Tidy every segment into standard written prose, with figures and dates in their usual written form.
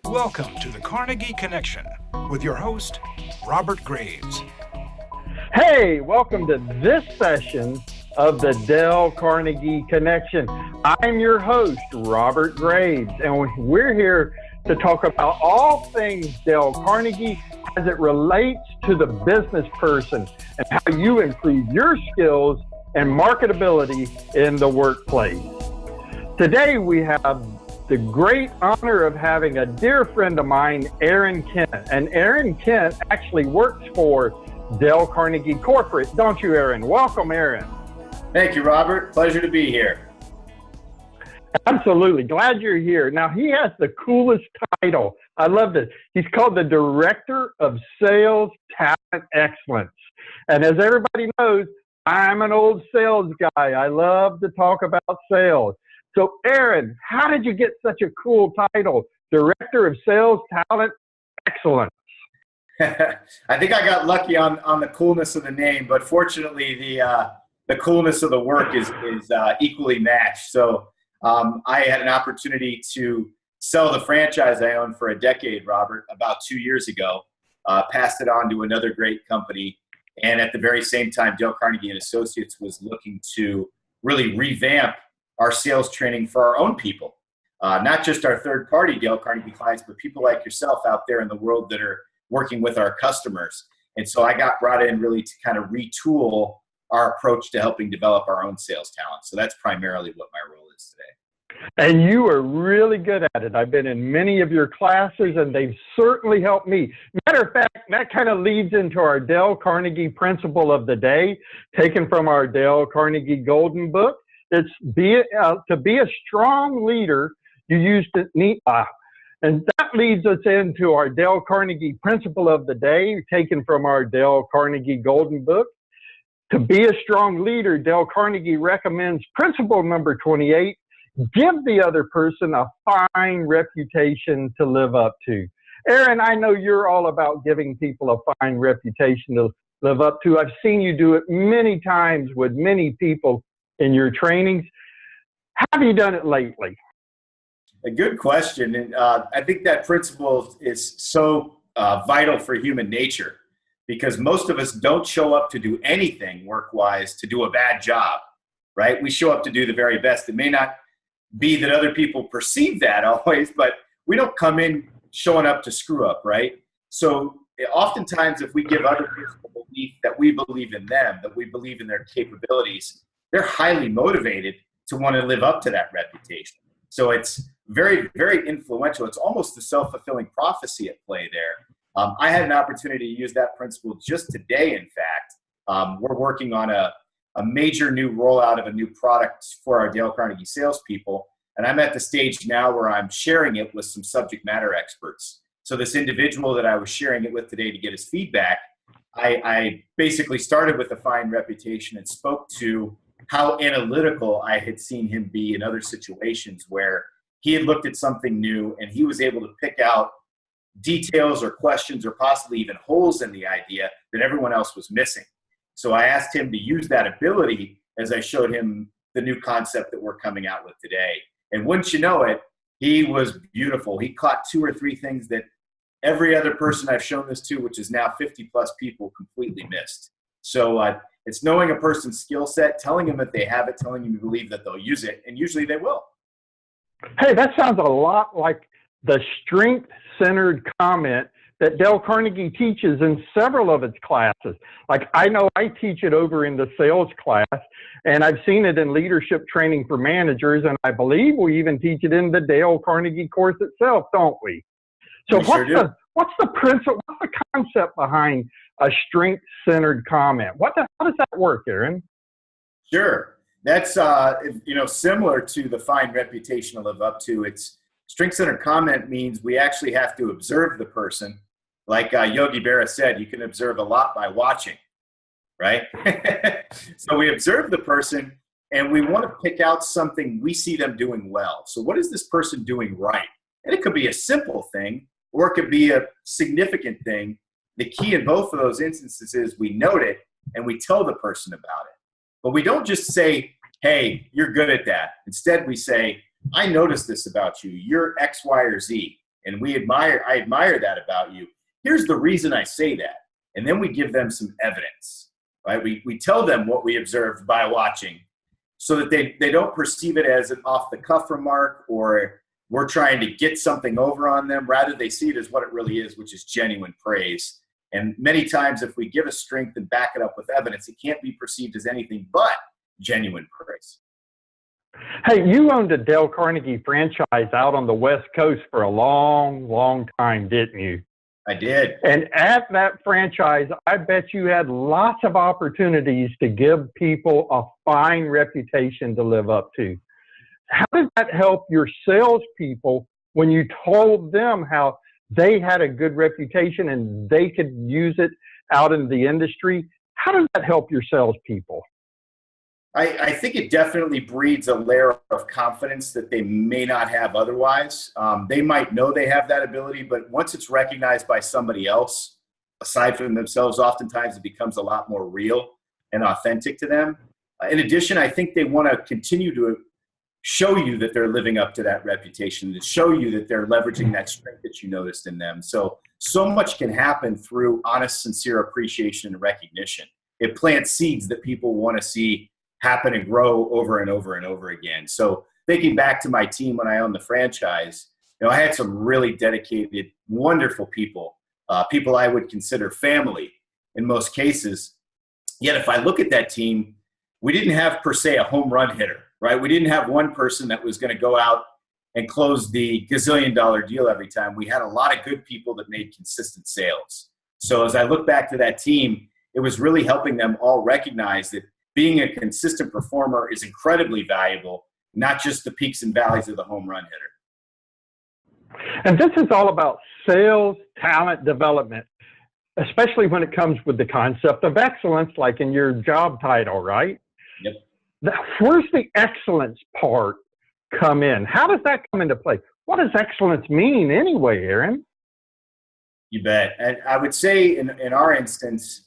Welcome to the Carnegie Connection with your host, Robert Graves. Hey, welcome to this session of the Dale Carnegie Connection. I'm your host, Robert Graves, and we're here to talk about all things Dale Carnegie as it relates to the business person and how you improve your skills and marketability in the workplace. Today we have the great honor of having a dear friend of mine, Erin Kent. And Erin Kent actually works for Dale Carnegie Corporate, don't you, Erin? Welcome, Erin. Thank you, Robert. Pleasure to be here. Absolutely. Glad you're here. Now, he has the coolest title. I love this. He's called the Director of Sales Talent Excellence. And as everybody knows, I'm an old sales guy. I love to talk about sales. So, Erin, how did you get such a cool title, Director of Sales Talent Excellence? I think I got lucky on the coolness of the name, but fortunately, the coolness of the work is equally matched. So, I had an opportunity to sell the franchise I owned for a decade, Robert, about 2 years ago. Passed it on to another great company, and at the very same time, Dale Carnegie and Associates was looking to really revamp our sales training for our own people, not just our third-party Dale Carnegie clients, but people like yourself out there in the world that are working with our customers. And so I got brought in really to kind of retool our approach to helping develop our own sales talent. So that's primarily what my role is today. And you are really good at it. I've been in many of your classes, and they've certainly helped me. Matter of fact, that kind of leads into our Dale Carnegie principle of the day, taken from our Dale Carnegie Golden Book. It's to be a strong leader, you use to need, and that leads us into our Dale Carnegie principle of the day, taken from our Dale Carnegie Golden Book. To be a strong leader, Dale Carnegie recommends principle number 28, give the other person a fine reputation to live up to. Erin, I know you're all about giving people a fine reputation to live up to. I've seen you do it many times with many people in your trainings. How have you done it lately? A good question. And I think that principle is so vital for human nature, because most of us don't show up to do anything work-wise to do a bad job, right? We show up to do the very best. It may not be that other people perceive that always, but we don't come in showing up to screw up, right? So oftentimes if we give other people the belief that we believe in them, that we believe in their capabilities, they're highly motivated to want to live up to that reputation. So it's very, very influential. It's almost a self-fulfilling prophecy at play there. I had an opportunity to use that principle just today, in fact. We're working on a major new rollout of a new product for our Dale Carnegie salespeople, and I'm at the stage now where I'm sharing it with some subject matter experts. So this individual that I was sharing it with today to get his feedback, I basically started with a fine reputation and spoke to how analytical I had seen him be in other situations where he had looked at something new and he was able to pick out details or questions or possibly even holes in the idea that everyone else was missing. So I asked him to use that ability as I showed him the new concept that we're coming out with today. And wouldn't you know it, he was beautiful. He caught 2 or 3 things that every other person I've shown this to, which is now 50 plus people, completely missed. So it's knowing a person's skill set, telling them that they have it, telling them you believe that they'll use it, and usually they will. Hey, that sounds a lot like the strength-centered comment that Dale Carnegie teaches in several of its classes. Like, I know I teach it over in the sales class, and I've seen it in leadership training for managers, and I believe we even teach it in the Dale Carnegie course itself, don't we? So what's the principle, what's the concept behind a strength-centered comment? How does that work, Erin? Sure. That's similar to the fine reputation to live up to. It's strength-centered comment means we actually have to observe the person. Like Yogi Berra said, you can observe a lot by watching, right? So we observe the person and we want to pick out something we see them doing well. So what is this person doing right? And it could be a simple thing or it could be a significant thing. The key in both of those instances is we note it and we tell the person about it. But we don't just say, hey, you're good at that. Instead, we say, I noticed this about you. You're X, Y, or Z. And I admire that about you. Here's the reason I say that. And then we give them some evidence, right? We tell them what we observed by watching so that they don't perceive it as an off-the-cuff remark or we're trying to get something over on them. Rather, they see it as what it really is, which is genuine praise. And many times, if we give a strength and back it up with evidence, it can't be perceived as anything but genuine praise. Hey, you owned a Dale Carnegie franchise out on the West Coast for a long, long time, didn't you? I did. And at that franchise, I bet you had lots of opportunities to give people a fine reputation to live up to. How did that help your salespeople when you told them how they had a good reputation and they could use it out in the industry? How does that help your salespeople? I think it definitely breeds a layer of confidence that they may not have otherwise. They might know they have that ability, but once it's recognized by somebody else, aside from themselves, oftentimes it becomes a lot more real and authentic to them. In addition, I think they want to continue to show you that they're living up to that reputation, to show you that they're leveraging that strength that you noticed in them. So much can happen through honest, sincere appreciation and recognition. It plants seeds that people want to see happen and grow over and over and over again. So thinking back to my team when I owned the franchise, I had some really dedicated, wonderful people, people I would consider family in most cases. Yet if I look at that team, we didn't have per se a home run hitter, right? We didn't have one person that was going to go out and close the gazillion-dollar deal every time. We had a lot of good people that made consistent sales. So as I look back to that team, it was really helping them all recognize that being a consistent performer is incredibly valuable, not just the peaks and valleys of the home run hitter. And this is all about sales talent development, especially when it comes with the concept of excellence, like in your job title, right? Yep. Where's the excellence part come in? How does that come into play? What does excellence mean anyway, Erin? You bet. And I would say in our instance,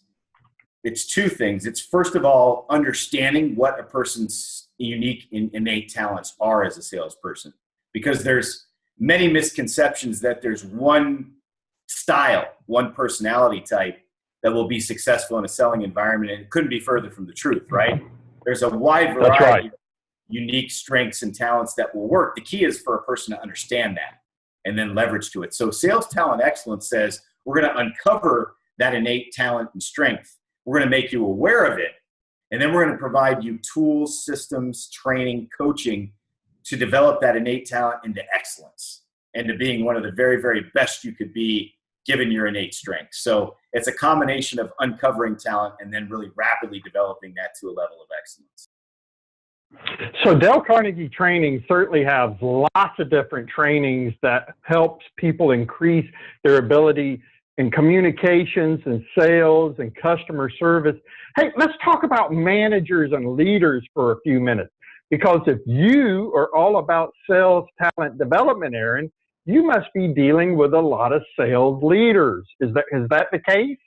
it's two things. It's first of all, understanding what a person's unique innate talents are as a salesperson, because there's many misconceptions that there's one style, one personality type that will be successful in a selling environment. And it couldn't be further from the truth, right? There's a wide variety of unique strengths and talents that will work. The key is for a person to understand that and then leverage to it. So sales talent excellence says we're going to uncover that innate talent and strength. We're going to make you aware of it. And then we're going to provide you tools, systems, training, coaching to develop that innate talent into excellence and to being one of the very, very best you could be given your innate strength. So it's a combination of uncovering talent and then really rapidly developing that to a level of excellence. So Dale Carnegie training certainly has lots of different trainings that helps people increase their ability in communications and sales and customer service. Hey, let's talk about managers and leaders for a few minutes, because if you are all about sales talent development, Erin, you must be dealing with a lot of sales leaders. Is that the case?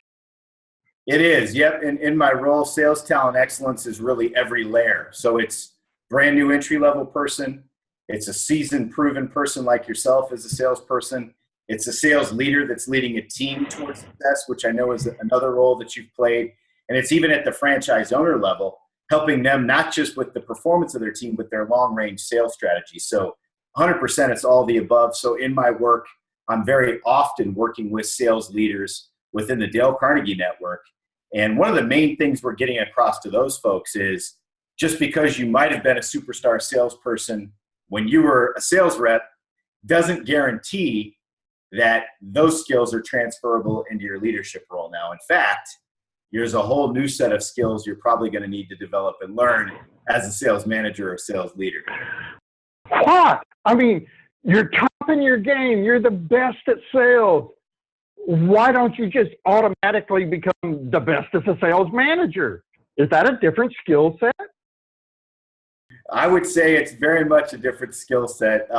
It is, yep. In my role, sales talent excellence is really every layer. So it's brand new entry-level person. It's a seasoned, proven person like yourself as a salesperson. It's a sales leader that's leading a team towards success, which I know is another role that you've played. And it's even at the franchise owner level, helping them not just with the performance of their team, but their long-range sales strategy. So 100% it's all the above. So in my work, I'm very often working with sales leaders within the Dale Carnegie network. And one of the main things we're getting across to those folks is just because you might have been a superstar salesperson when you were a sales rep doesn't guarantee that those skills are transferable into your leadership role now. In fact, there's a whole new set of skills you're probably going to need to develop and learn as a sales manager or sales leader. What? I mean, you're topping your game. You're the best at sales. Why don't you just automatically become the best as a sales manager? Is that a different skill set? I would say it's very much a different skill set.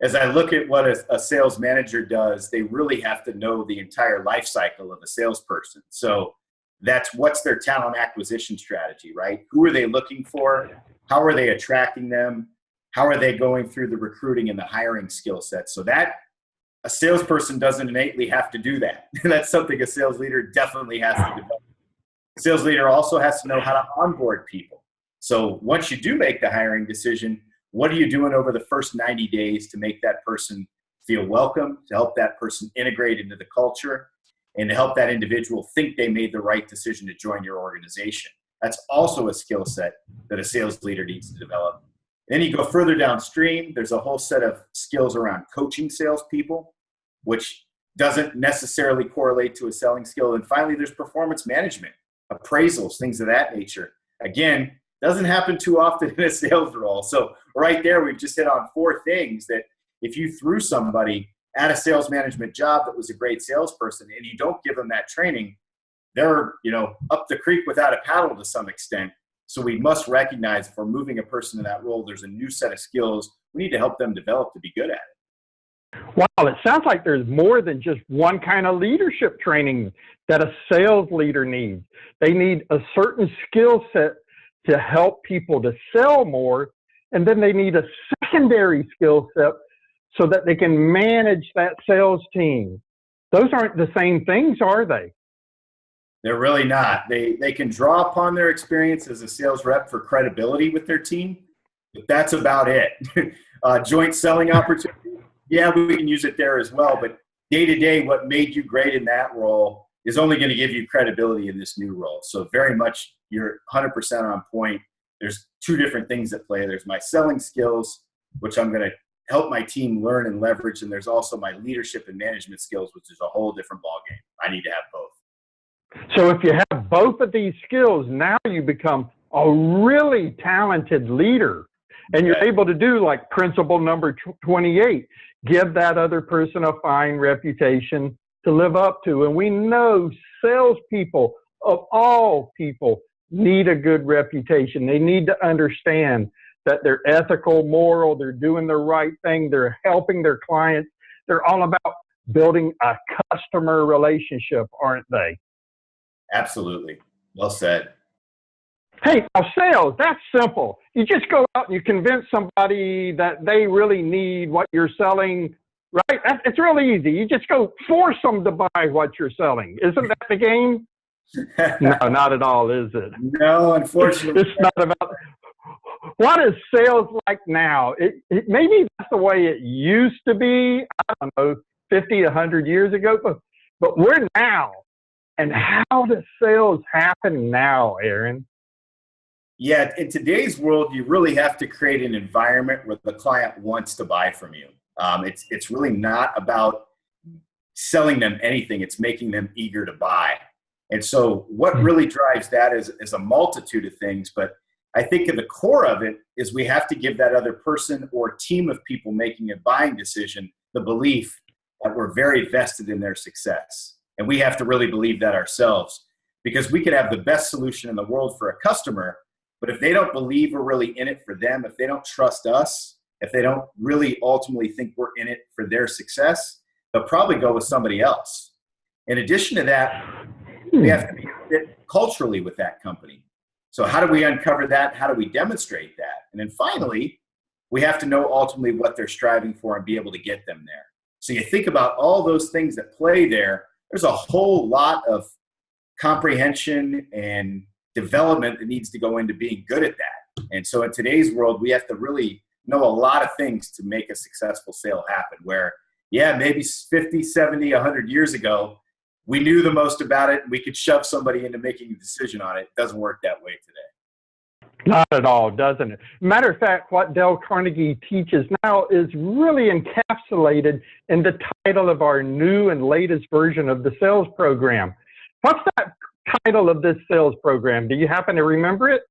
As I look at what a sales manager does, they really have to know the entire life cycle of a salesperson. So that's what's their talent acquisition strategy, right? Who are they looking for? How are they attracting them? How are they going through the recruiting and the hiring skill set? So that a salesperson doesn't innately have to do that. That's something a sales leader definitely has to develop. A sales leader also has to know how to onboard people. So once you do make the hiring decision, what are you doing over the first 90 days to make that person feel welcome, to help that person integrate into the culture, and to help that individual think they made the right decision to join your organization? That's also a skill set that a sales leader needs to develop. Then you go further downstream, there's a whole set of skills around coaching salespeople, which doesn't necessarily correlate to a selling skill. And finally, there's performance management, appraisals, things of that nature. Again, doesn't happen too often in a sales role. So right there, we've just hit on 4 things that if you threw somebody at a sales management job that was a great salesperson and you don't give them that training, they're, up the creek without a paddle to some extent. So we must recognize if we're moving a person in that role, there's a new set of skills we need to help them develop to be good at it. Wow, it sounds like there's more than just one kind of leadership training that a sales leader needs. They need a certain skill set to help people to sell more, and then they need a secondary skill set so that they can manage that sales team. Those aren't the same things, are they? They're really not. They can draw upon their experience as a sales rep for credibility with their team, but that's about it. Joint selling opportunity, yeah, we can use it there as well, but day-to-day, what made you great in that role is only going to give you credibility in this new role. So very much, you're 100% on point. There's 2 different things at play. There's my selling skills, which I'm going to help my team learn and leverage, and there's also my leadership and management skills, which is a whole different ballgame. I need to have both. So if you have both of these skills, now you become a really talented leader. And you're able to do like principle number 28, give that other person a fine reputation to live up to. And we know salespeople of all people need a good reputation. They need to understand that they're ethical, moral, they're doing the right thing, they're helping their clients. They're all about building a customer relationship, aren't they? Absolutely. Well said. Hey, now sales, that's simple. You just go out and you convince somebody that they really need what you're selling, right? It's really easy. You just go force them to buy what you're selling. Isn't that the game? No, not at all, is it? No, unfortunately. It's not about, what is sales like now? Maybe that's the way it used to be, I don't know, 50, 100 years ago, but we're now. And how does sales happen now, Erin? Yeah, in today's world, you really have to create an environment where the client wants to buy from you. It's really not about selling them anything. It's making them eager to buy. And so what really drives that is a multitude of things. But I think at the core of it is we have to give that other person or team of people making a buying decision the belief that we're very vested in their success. And we have to really believe that ourselves, because we could have the best solution in the world for a customer, but if they don't believe we're really in it for them, if they don't trust us, if they don't really ultimately think we're in it for their success, they'll probably go with somebody else. In addition to that, we have to be fit culturally with that company. So how do we uncover that? How do we demonstrate that? And then finally, we have to know ultimately what they're striving for and be able to get them there. So you think about all those things that play there. There's a whole lot of comprehension and development that needs to go into being good at that. And so in today's world, we have to really know a lot of things to make a successful sale happen, where, yeah, maybe 50, 70, 100 years ago, we knew the most about it. We could shove somebody into making a decision on it. It doesn't work that way today. Not at all, doesn't it? Matter of fact, what Dale Carnegie teaches now is really encapsulated in the title of our new and latest version of the sales program. What's that title of this sales program? Do you happen to remember it?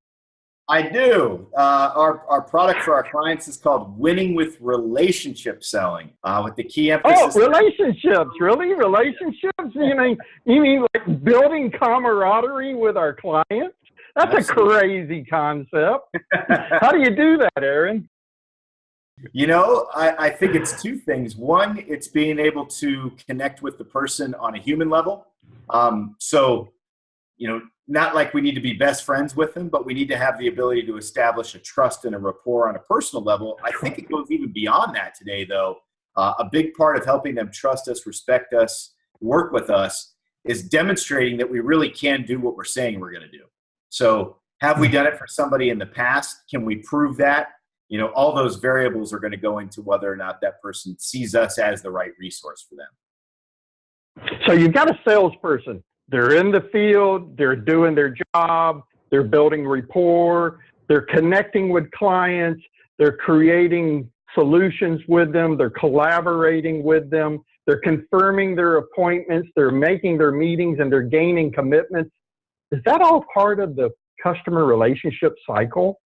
I do. Our product for our clients is called Winning with Relationship Selling, with the key emphasis. Oh, relationships, really? Relationships? You mean like building camaraderie with our clients? That's Absolutely. A crazy concept. How do you do that, Erin? I think it's 2 things. One, it's being able to connect with the person on a human level. Not like we need to be best friends with them, but we need to have the ability to establish a trust and a rapport on a personal level. I think it goes even beyond that today, though. A big part of helping them trust us, respect us, work with us is demonstrating that we really can do what we're saying we're going to do. So have we done it for somebody in the past? Can we prove that? You know, all those variables are going to go into whether or not that person sees us as the right resource for them. So you've got a salesperson. They're in the field. They're doing their job. They're building rapport. They're connecting with clients. They're creating solutions with them. They're collaborating with them. They're confirming their appointments. They're making their meetings, and they're gaining commitments. Is that all part of the customer relationship cycle?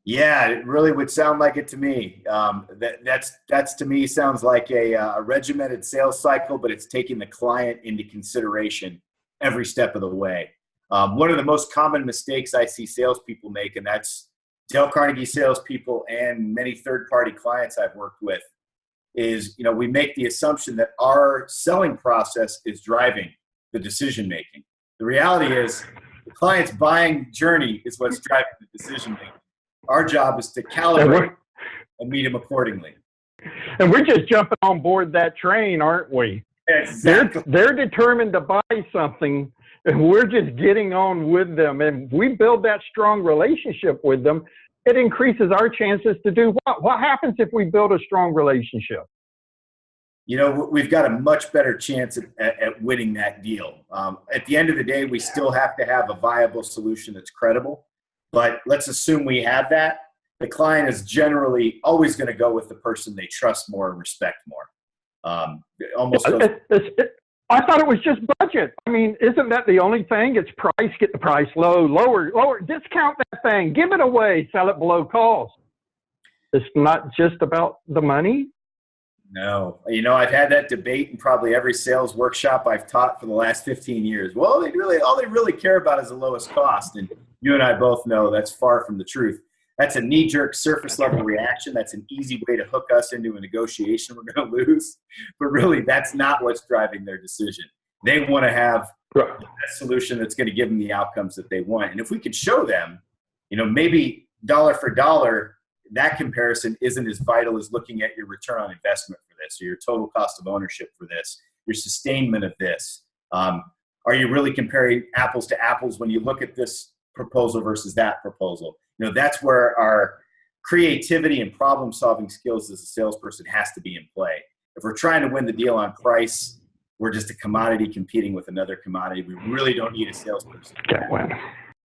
Yeah, it really would sound like it to me. That's to me sounds like a regimented sales cycle, but it's taking the client into consideration every step of the way. One of the most common mistakes I see salespeople make, and that's Dale Carnegie salespeople and many third-party clients I've worked with, is, you know, we make the assumption that our selling process is driving the decision-making. The reality is the client's buying journey is what's driving the decision-making. Our job is to calibrate and meet them accordingly. And we're just jumping on board that train, aren't we? Exactly. They're determined to buy something, and we're just getting on with them. And we build that strong relationship with them. It increases our chances to do what? What happens if we build a strong relationship? You know, we've got a much better chance at winning that deal. At the end of the day, we still have to have a viable solution that's credible. But let's assume we have that. The client is generally always going to go with the person they trust more and respect more. I thought it was just budget. I mean, isn't that the only thing? It's price, get the price low, lower, discount that thing, give it away, sell it below cost. It's not just about the money. No, you know, I've had that debate in probably every sales workshop I've taught for the last 15 years. Well, all they really care about is the lowest cost. And you and I both know that's far from the truth. That's a knee-jerk surface level reaction. That's an easy way to hook us into a negotiation we're going to lose. But really, that's not what's driving their decision. They want to have a solution that's going to give them the outcomes that they want. And if we could show them, you know, maybe dollar for dollar, that comparison isn't as vital as looking at your return on investment for this, or your total cost of ownership for this, your sustainment of this. Are you really comparing apples to apples when you look at this proposal versus that proposal? You know, that's where our creativity and problem-solving skills as a salesperson has to be in play. If we're trying to win the deal on price, we're just a commodity competing with another commodity. We really don't need a salesperson.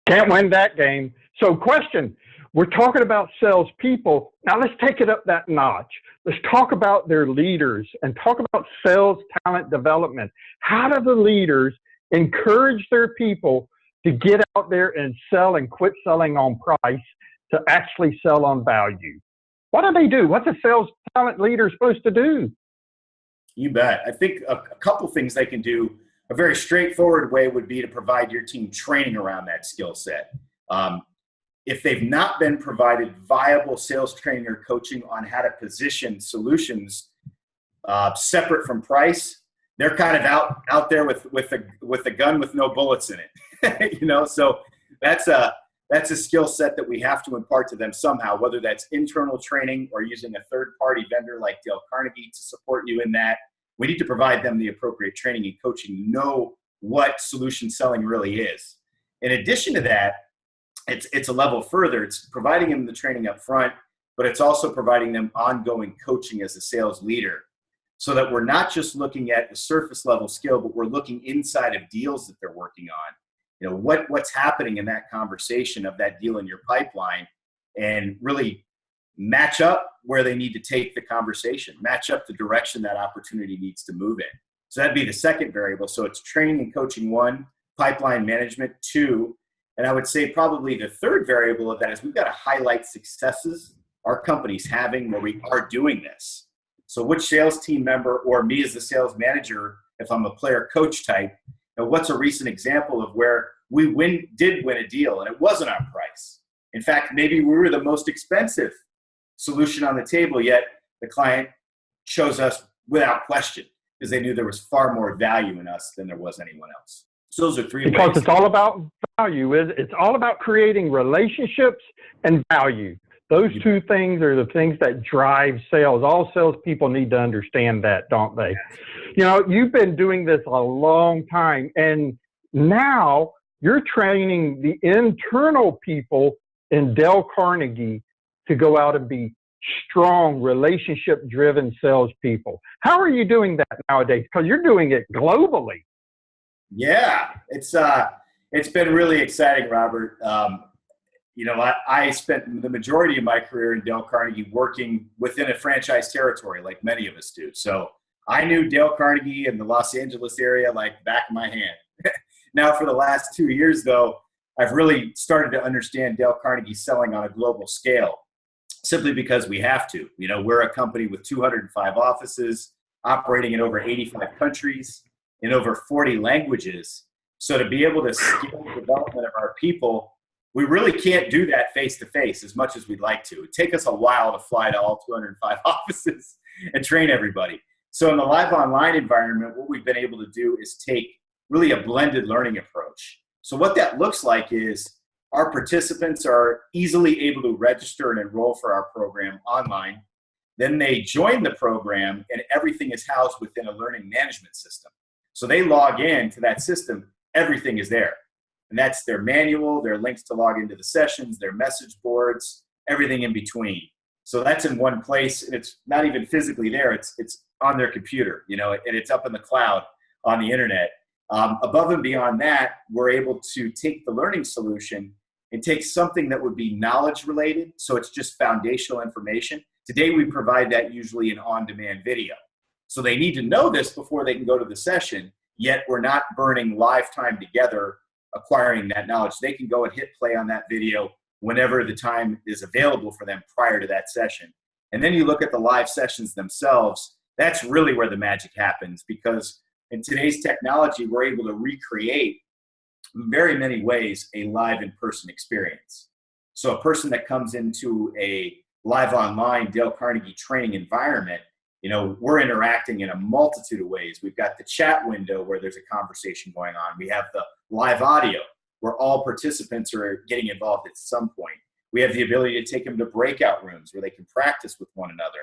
Can't win that game. So question, we're talking about salespeople. Now let's take it up that notch. Let's talk about their leaders and talk about sales talent development. How do the leaders encourage their people to get out there and sell and quit selling on price to actually sell on value? What do they do? What's a sales talent leader supposed to do? You bet. I think a couple things they can do. A very straightforward way would be to provide your team training around that skill set. If they've not been provided viable sales training or coaching on how to position solutions separate from price, they're kind of out there with a gun with no bullets in it. You know, so that's a skill set that we have to impart to them somehow, whether that's internal training or using a third-party vendor like Dale Carnegie to support you in that. We need to provide them the appropriate training and coaching to know what solution selling really is. In addition to that, it's a level further. It's providing them the training up front, but it's also providing them ongoing coaching as a sales leader, so that we're not just looking at the surface level skill, but we're looking inside of deals that they're working on. You know, what's happening in that conversation of that deal in your pipeline, and really match up where they need to take the conversation, match up the direction that opportunity needs to move in. So that'd be the second variable. So it's training and coaching, one, pipeline management, two, and I would say probably the third variable of that is we've got to highlight successes our company's having where we are doing this. So which sales team member, or me as the sales manager, if I'm a player coach type, you know, what's a recent example of where we did win a deal and it wasn't our price? In fact, maybe we were the most expensive solution on the table, yet the client chose us without question because they knew there was far more value in us than there was anyone else. So those are three ways. Because it's all about value. It's all about creating relationships and value. Those two things are the things that drive sales. All salespeople need to understand that, don't they? You know, you've been doing this a long time, and now you're training the internal people in Dale Carnegie to go out and be strong, relationship-driven salespeople. How are you doing that nowadays? Because you're doing it globally. Yeah, it's been really exciting, Robert. You know, I spent the majority of my career in Dale Carnegie working within a franchise territory, like many of us do. So I knew Dale Carnegie and the Los Angeles area like the back of my hand. Now, for the last 2 years, though, I've really started to understand Dale Carnegie selling on a global scale, simply because we have to. You know, we're a company with 205 offices, operating in over 85 countries, in over 40 languages. So to be able to scale the development of our people, we really can't do that face-to-face as much as we'd like to. It'd take us a while to fly to all 205 offices and train everybody. So in the live online environment, what we've been able to do is take really a blended learning approach. So what that looks like is our participants are easily able to register and enroll for our program online. Then they join the program, and everything is housed within a learning management system. So they log in to that system, everything is there. And that's their manual, their links to log into the sessions, their message boards, everything in between. So that's in one place, and it's not even physically there. It's on their computer, you know, and it's up in the cloud on the internet. Above and beyond that, we're able to take the learning solution and take something that would be knowledge related, so it's just foundational information. Today we provide that usually in on-demand video. So they need to know this before they can go to the session, yet we're not burning live time together acquiring that knowledge. They can go and hit play on that video whenever the time is available for them prior to that session. And then you look at the live sessions themselves, that's really where the magic happens, because in today's technology, we're able to recreate in very many ways a live in-person experience. So a person that comes into a live online Dale Carnegie training environment, you know, we're interacting in a multitude of ways. We've got the chat window where there's a conversation going on. We have the live audio where all participants are getting involved at some point. We have the ability to take them to breakout rooms where they can practice with one another.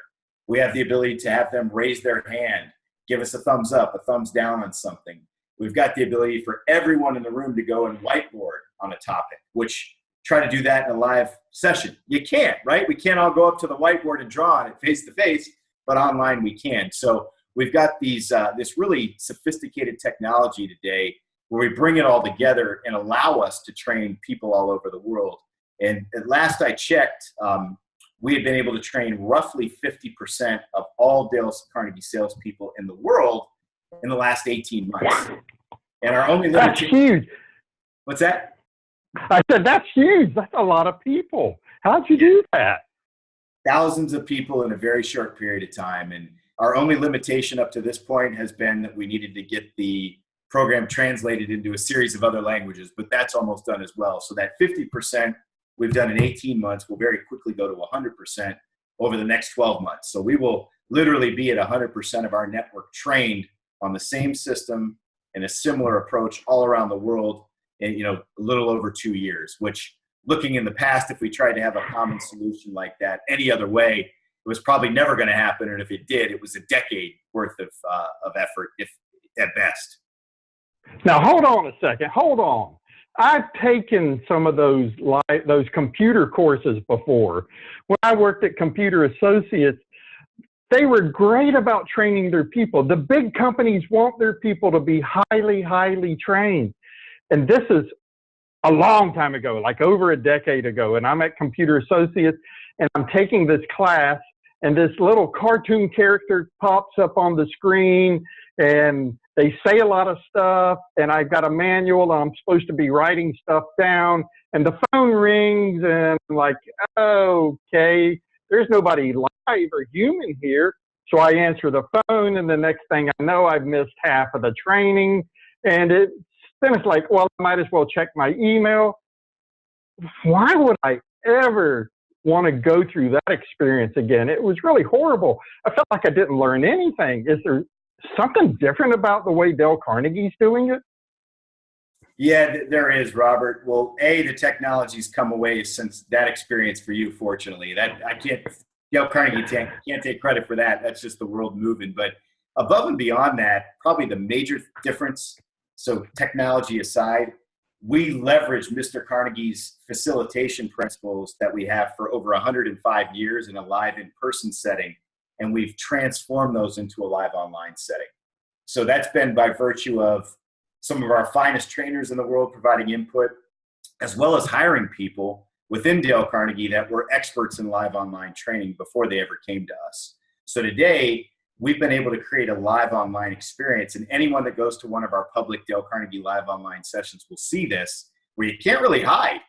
We have the ability to have them raise their hand, give us a thumbs up, a thumbs down on something. We've got the ability for everyone in the room to go and whiteboard on a topic, which try to do that in a live session. You can't, right? We can't all go up to the whiteboard and draw on it face to face, but online we can. So we've got these this really sophisticated technology today where we bring it all together and allow us to train people all over the world. And at last I checked, we had been able to train roughly 50% of all Dale Carnegie salespeople in the world in the last 18 months. And our only limitation— That's huge. What's that? I said, that's huge. That's a lot of people. How'd you do that? Thousands of people in a very short period of time. And our only limitation up to this point has been that we needed to get the program translated into a series of other languages, but that's almost done as well. So that 50% we've done in 18 months will very quickly go to 100% over the next 12 months. So we will literally be at 100% of our network trained on the same system and a similar approach all around the world in, you know, a little over 2 years, which, looking in the past, if we tried to have a common solution like that any other way, it was probably never going to happen. And if it did, it was a decade worth of effort, if at best. Now, hold on a second. Hold on. I've taken some of those computer courses before. When I worked at Computer Associates, they were great about training their people. The big companies want their people to be highly, highly trained. And this is a long time ago, like over a decade ago. And I'm at Computer Associates, and I'm taking this class, and this little cartoon character pops up on the screen, and they say a lot of stuff, and I've got a manual, and I'm supposed to be writing stuff down, and the phone rings, and I'm like, okay, there's nobody live or human here. So I answer the phone, and the next thing I know, I've missed half of the training, and then it's like, well, I might as well check my email. Why would I ever want to go through that experience again? It was really horrible. I felt like I didn't learn anything. Is there something different about the way Dale Carnegie's doing it? Yeah, there is, Robert. Well, the technology's come away since that experience for you, fortunately. That I can't, Dale Carnegie can't take credit for that. That's just the world moving. But above and beyond that, probably the major difference, so technology aside, we leverage Mr. Carnegie's facilitation principles that we have for over 105 years in a live in-person setting, and we've transformed those into a live online setting. So that's been by virtue of some of our finest trainers in the world providing input, as well as hiring people within Dale Carnegie that were experts in live online training before they ever came to us. So today, we've been able to create a live online experience, and anyone that goes to one of our public Dale Carnegie live online sessions will see this, where you can't really hide.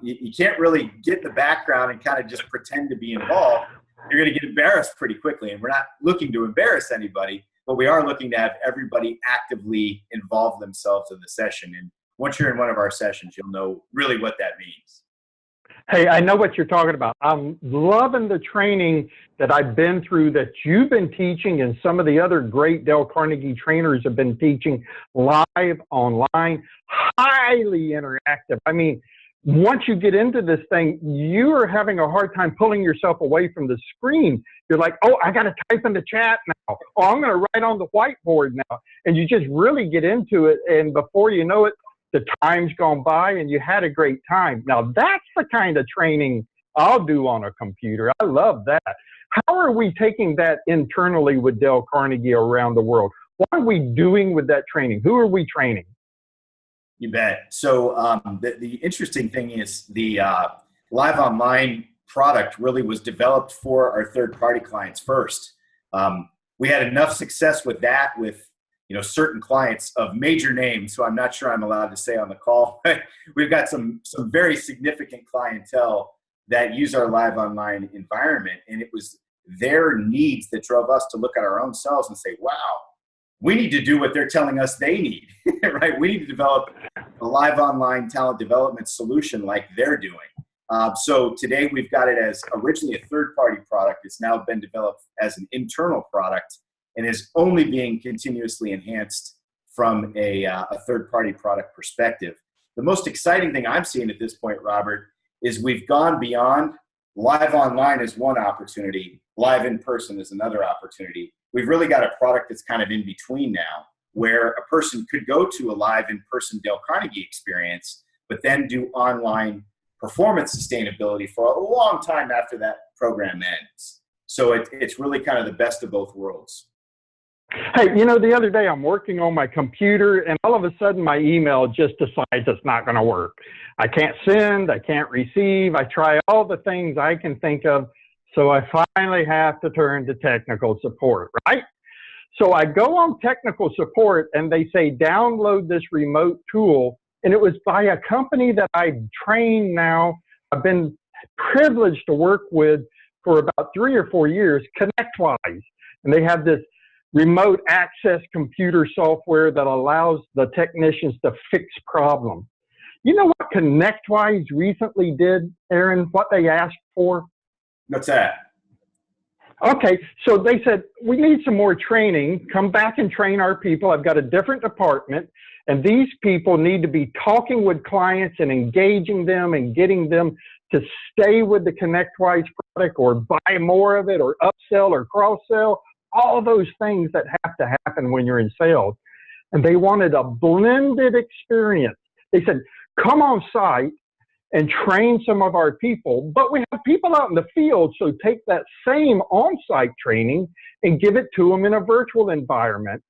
You can't really get the background and kind of just pretend to be involved. You're going to get embarrassed pretty quickly, and we're not looking to embarrass anybody, but we are looking to have everybody actively involve themselves in the session. And once you're in one of our sessions, you'll know really what that means. Hey, I know what you're talking about. I'm loving the training that I've been through that you've been teaching, and some of the other great Dale Carnegie trainers have been teaching live, online, highly interactive. I mean, once you get into this thing, you are having a hard time pulling yourself away from the screen. You're like, oh, I got to type in the chat now. Oh, I'm going to write on the whiteboard now. And you just really get into it. And before you know it, the time's gone by and you had a great time. Now, that's the kind of training I'll do on a computer. I love that. How are we taking that internally with Dale Carnegie around the world? What are we doing with that training? Who are we training? You bet. So the interesting thing is the live online product really was developed for our third-party clients first. We had enough success with that with certain clients of major names, so I'm not sure I'm allowed to say on the call, but we've got some very significant clientele that use our live online environment, and it was their needs that drove us to look at our own selves and say, wow, we need to do what they're telling us they need, right? We need to develop a live online talent development solution like they're doing. So today we've got it as originally a third-party product. It's now been developed as an internal product and is only being continuously enhanced from a third-party product perspective. The most exciting thing I'm seeing at this point, Robert, is we've gone beyond live online is one opportunity, live in person is another opportunity. We've really got a product that's kind of in between now, where a person could go to a live in-person Dale Carnegie experience, but then do online performance sustainability for a long time after that program ends. So it's really kind of the best of both worlds. Hey, the other day I'm working on my computer and all of a sudden my email just decides it's not going to work. I can't send, I can't receive, I try all the things I can think of. So I finally have to turn to technical support, right? So I go on technical support and they say, download this remote tool. And it was by a company that I train now. I've been privileged to work with for about 3 or 4 years, ConnectWise. And they have this remote access computer software that allows the technicians to fix problems. You know what ConnectWise recently did, Erin, what they asked for? What's that? Okay, so they said, we need some more training. Come back and train our people. I've got a different department, and these people need to be talking with clients and engaging them and getting them to stay with the ConnectWise product or buy more of it or upsell or cross-sell, all those things that have to happen when you're in sales. And they wanted a blended experience. They said, come on site and train some of our people, but we have people out in the field, so take that same on-site training and give it to them in a virtual environment.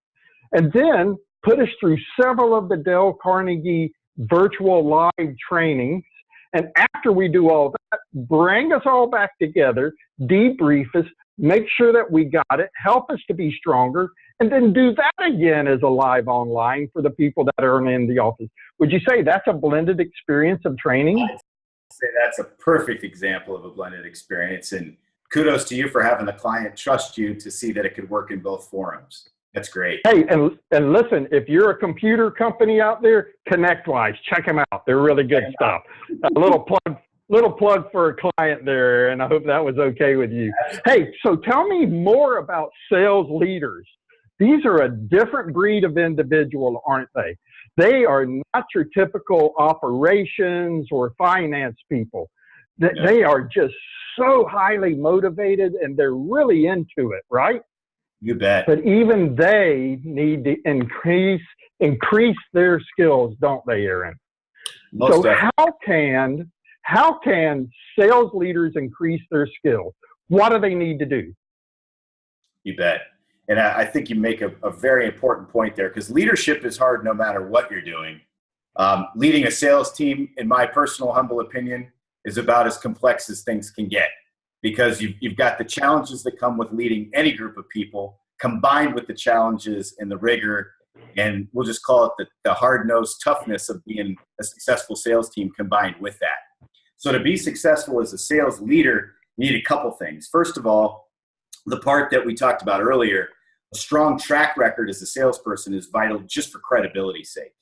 And then put us through several of the Dale Carnegie virtual live trainings. And after we do all that, bring us all back together, debrief us, make sure that we got it, help us to be stronger, and then do that again as a live online for the people that are in the office. Would you say that's a blended experience of training? I'd say that's a perfect example of a blended experience. And kudos to you for having the client trust you to see that it could work in both forums. That's great. Hey, and listen, if you're a computer company out there, ConnectWise, check them out. They're really good stuff. A little plug for a client there, and I hope that was okay with you. Hey, so tell me more about sales leaders. These are a different breed of individual, aren't they? They are not your typical operations or finance people. They are just so highly motivated, and they're really into it, right? You bet. But even they need to increase their skills, don't they, Erin? Most so definitely. how can sales leaders increase their skills? What do they need to do? You bet. And I think you make a very important point there, because leadership is hard no matter what you're doing. Leading a sales team, in my personal humble opinion, is about as complex as things can get, because you've got the challenges that come with leading any group of people, combined with the challenges and the rigor, and we'll just call it the hard-nosed toughness of being a successful sales team combined with that. So to be successful as a sales leader, you need a couple things. First of all, the part that we talked about earlier, a strong track record as a salesperson is vital just for credibility's sake.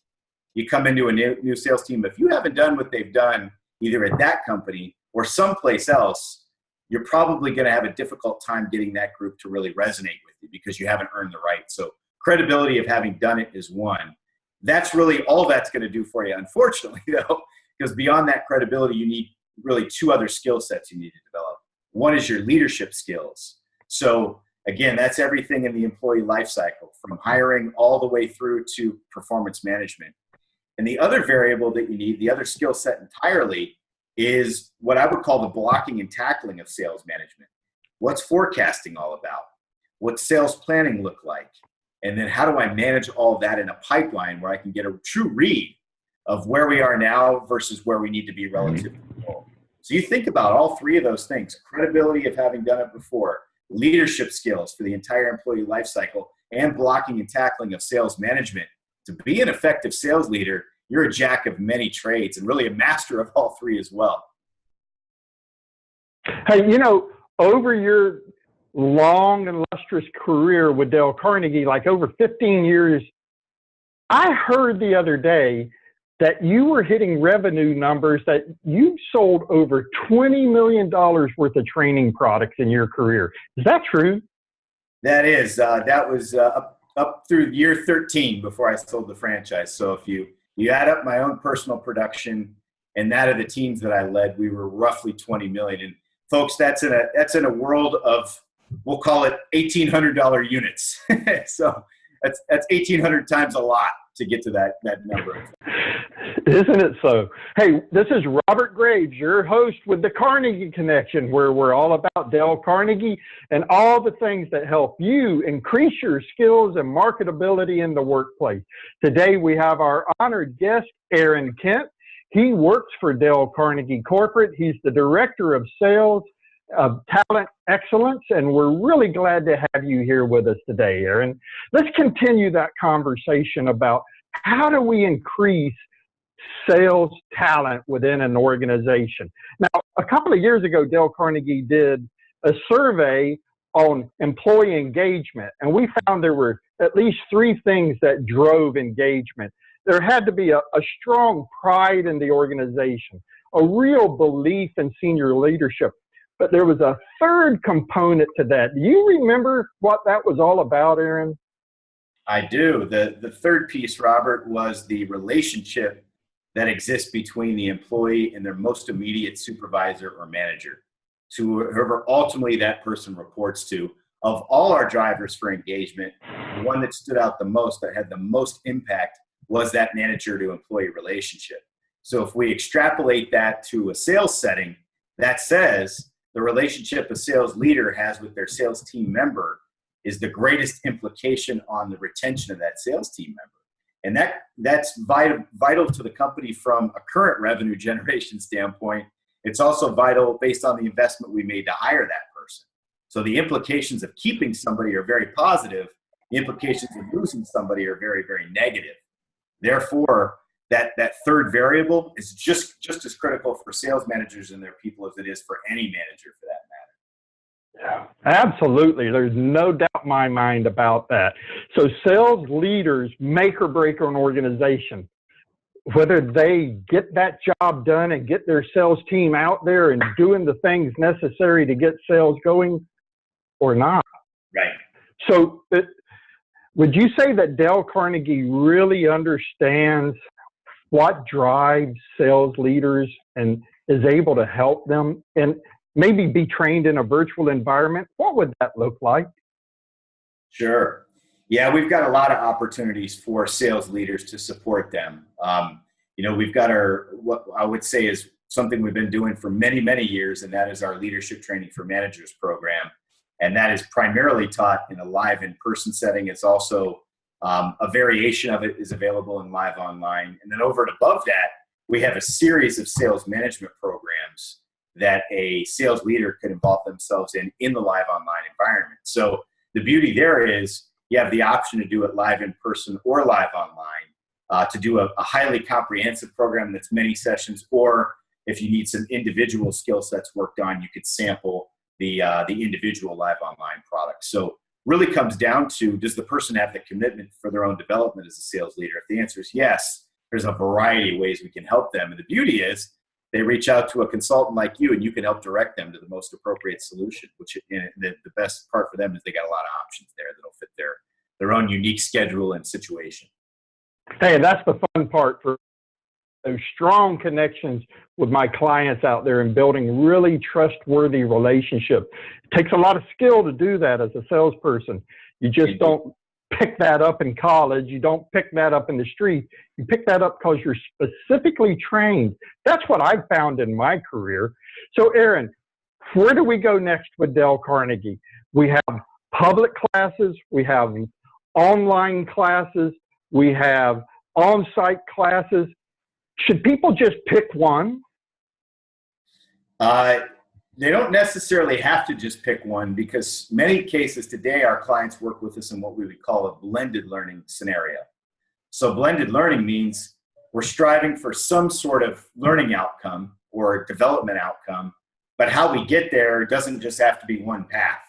You come into a new sales team, if you haven't done what they've done either at that company or someplace else, you're probably going to have a difficult time getting that group to really resonate with you because you haven't earned the right. So credibility of having done it is one. That's really all that's going to do for you, unfortunately, though, because beyond that credibility, you need really two other skill sets you need to develop. One is your leadership skills. So again, that's everything in the employee life cycle, from hiring all the way through to performance management. And the other variable that you need, the other skill set entirely, is what I would call the blocking and tackling of sales management. What's forecasting all about? What's sales planning look like? And then how do I manage all that in a pipeline where I can get a true read of where we are now versus where we need to be relative to the goal? So you think about all three of those things: credibility of having done it before, leadership skills for the entire employee life cycle, and blocking and tackling of sales management. To be an effective sales leader, you're a jack of many trades and really a master of all three as well. Hey, over your long and lustrous career with Dale Carnegie, like over 15 years, I heard the other day that you were hitting revenue numbers that you sold over $20 million worth of training products in your career. Is that true? That is. That was up through year 13 before I sold the franchise. So if you add up my own personal production and that of the teams that I led, we were roughly 20 million. And folks, that's in a world of, we'll call it $1,800 units. So that's 1,800 times a lot to get to that number. Isn't it so? Hey, this is Robert Graves, your host with the Carnegie Connection, where we're all about Dale Carnegie and all the things that help you increase your skills and marketability in the workplace. Today, we have our honored guest, Erin Kent. He works for Dale Carnegie Corporate. He's the Director of Sales of Talent Excellence, and we're really glad to have you here with us today, Erin. Let's continue that conversation about how do we increase sales talent within an organization. Now, a couple of years ago, Dale Carnegie did a survey on employee engagement, and we found there were at least three things that drove engagement. There had to be a strong pride in the organization, a real belief in senior leadership, but there was a third component to that. Do you remember what that was all about, Erin? I do. The third piece, Robert, was the relationship that exists between the employee and their most immediate supervisor or manager, to whoever ultimately that person reports to. Of all our drivers for engagement, the one that stood out the most, that had the most impact, was that manager to employee relationship. So if we extrapolate that to a sales setting, that says the relationship a sales leader has with their sales team member is the greatest implication on the retention of that sales team member. And that's vital to the company from a current revenue generation standpoint. It's also vital based on the investment we made to hire that person. So the implications of keeping somebody are very positive. The implications of losing somebody are very, very negative. Therefore, that third variable is just as critical for sales managers and their people as it is for any manager for that matter. Yeah, absolutely. There's no doubt in my mind about that. So sales leaders make or break an organization. Whether they get that job done and get their sales team out there and doing the things necessary to get sales going or not. Right. So Would you say that Dale Carnegie really understands what drives sales leaders and is able to help them and maybe be trained in a virtual environment? What would that look like? Sure. Yeah, we've got a lot of opportunities for sales leaders to support them. We've got what I would say is something we've been doing for many, many years, and that is our Leadership Training for Managers program. And that is primarily taught in a live in-person setting. It's also a variation of it is available in live online. And then over and above that, we have a series of sales management programs that a sales leader could involve themselves in the live online environment. So the beauty there is you have the option to do it live in person or live online, to do a highly comprehensive program that's many sessions, or if you need some individual skill sets worked on, you could sample the individual live online product. So really comes down to, does the person have the commitment for their own development as a sales leader? If the answer is yes, there's a variety of ways we can help them. And the beauty is they reach out to a consultant like you, and you can help direct them to the most appropriate solution, which the best part for them is they got a lot of options there that'll fit their own unique schedule and situation. Hey, that's the fun part, for those strong connections with my clients out there and building really trustworthy relationship. It takes a lot of skill to do that as a salesperson. You just don't pick that up in college. You don't pick that up in the street. You pick that up because you're specifically trained. That's what I've found in my career. So Erin, where do we go next with Dale Carnegie? We have public classes, we have online classes, we have on-site classes. Should people just pick one? They don't necessarily have to just pick one, because many cases today our clients work with us in what we would call a blended learning scenario. So blended learning means we're striving for some sort of learning outcome or development outcome, but how we get there doesn't just have to be one path.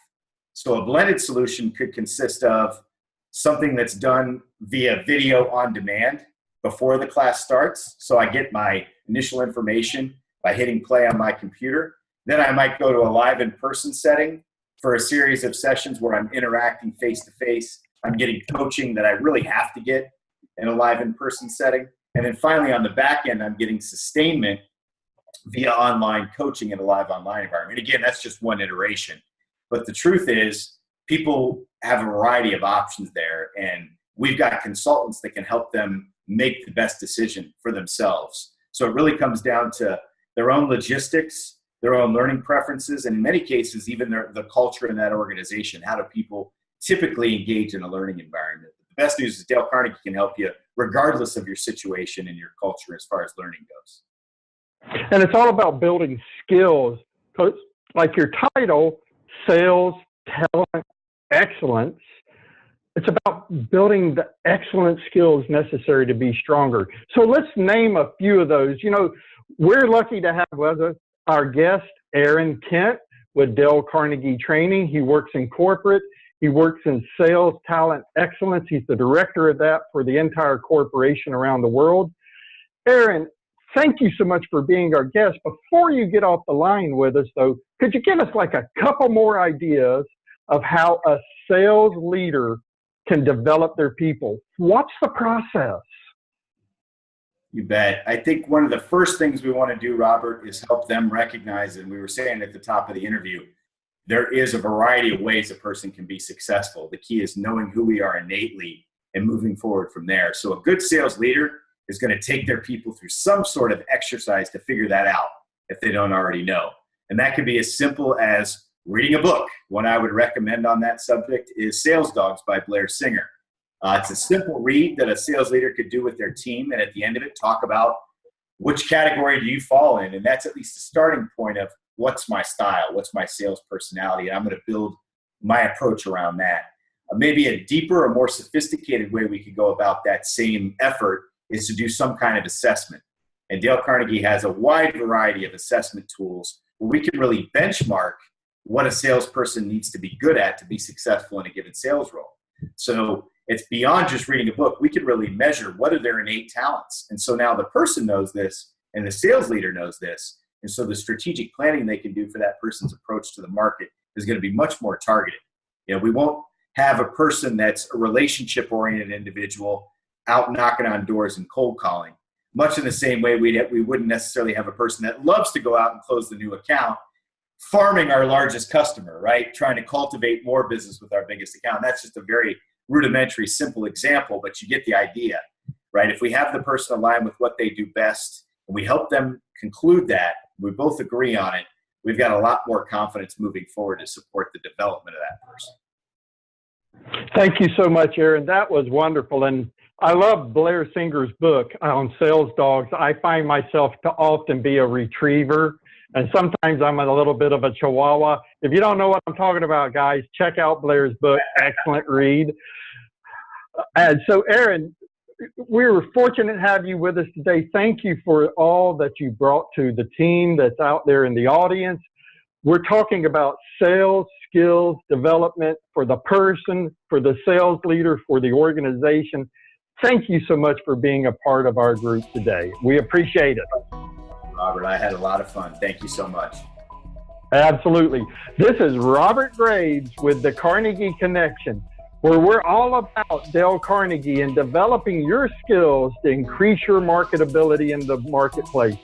So a blended solution could consist of something that's done via video on demand before the class starts. So I get my initial information by hitting play on my computer. Then I might go to a live in-person setting for a series of sessions where I'm interacting face-to-face. I'm getting coaching that I really have to get in a live in-person setting. And then finally on the back end, I'm getting sustainment via online coaching in a live online environment. And again, that's just one iteration. But the truth is, people have a variety of options there, and we've got consultants that can help them make the best decision for themselves. So it really comes down to their own logistics, their own learning preferences, and in many cases, even the culture in that organization. How do people typically engage in a learning environment? The best news is Dale Carnegie can help you regardless of your situation and your culture as far as learning goes. And it's all about building skills. So like your title, Sales, Talent, Excellence, it's about building the excellent skills necessary to be stronger. So let's name a few of those. You know, we're lucky to have with us our guest, Erin Kent, with Dale Carnegie Training. He works in corporate. He works in sales, talent, excellence. He's the director of that for the entire corporation around the world. Erin, thank you so much for being our guest. Before you get off the line with us, though, could you give us like a couple more ideas of how a sales leader can develop their people? What's the process? You bet. I think one of the first things we want to do, Robert, is help them recognize, and we were saying at the top of the interview, there is a variety of ways a person can be successful. The key is knowing who we are innately and moving forward from there. So a good sales leader is going to take their people through some sort of exercise to figure that out if they don't already know. And that could be as simple as reading a book. One I would recommend on that subject is Sales Dogs by Blair Singer. It's a simple read that a sales leader could do with their team, and at the end of it, talk about which category do you fall in. And that's at least a starting point of what's my style, what's my sales personality, and I'm going to build my approach around that. Maybe a deeper or more sophisticated way we could go about that same effort is to do some kind of assessment. And Dale Carnegie has a wide variety of assessment tools where we can really benchmark what a salesperson needs to be good at to be successful in a given sales role. So it's beyond just reading a book. We can really measure what are their innate talents. And so now the person knows this and the sales leader knows this. And so the strategic planning they can do for that person's approach to the market is going to be much more targeted. You know, we won't have a person that's a relationship-oriented individual out knocking on doors and cold calling. Much in the same way we wouldn't necessarily have a person that loves to go out and close the new account, farming our largest customer, right? Trying to cultivate more business with our biggest account. That's just a very rudimentary, simple example, but you get the idea, right? If we have the person aligned with what they do best, and we help them conclude that, we both agree on it, we've got a lot more confidence moving forward to support the development of that person. Thank you so much, Erin. That was wonderful. And I love Blair Singer's book on sales dogs. I find myself to often be a retriever, and sometimes I'm a little bit of a chihuahua. If you don't know what I'm talking about, guys, check out Blair's book. Excellent read. And so, Erin, we were fortunate to have you with us today. Thank you for all that you brought to the team that's out there in the audience. We're talking about sales skills development for the person, for the sales leader, for the organization. Thank you so much for being a part of our group today. We appreciate it. Robert, I had a lot of fun. Thank you so much. Absolutely. This is Robert Graves with the Carnegie Connection, where we're all about Dale Carnegie and developing your skills to increase your marketability in the marketplace.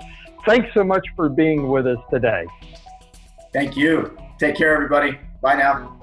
Thanks so much for being with us today. Thank you. Take care, everybody. Bye now.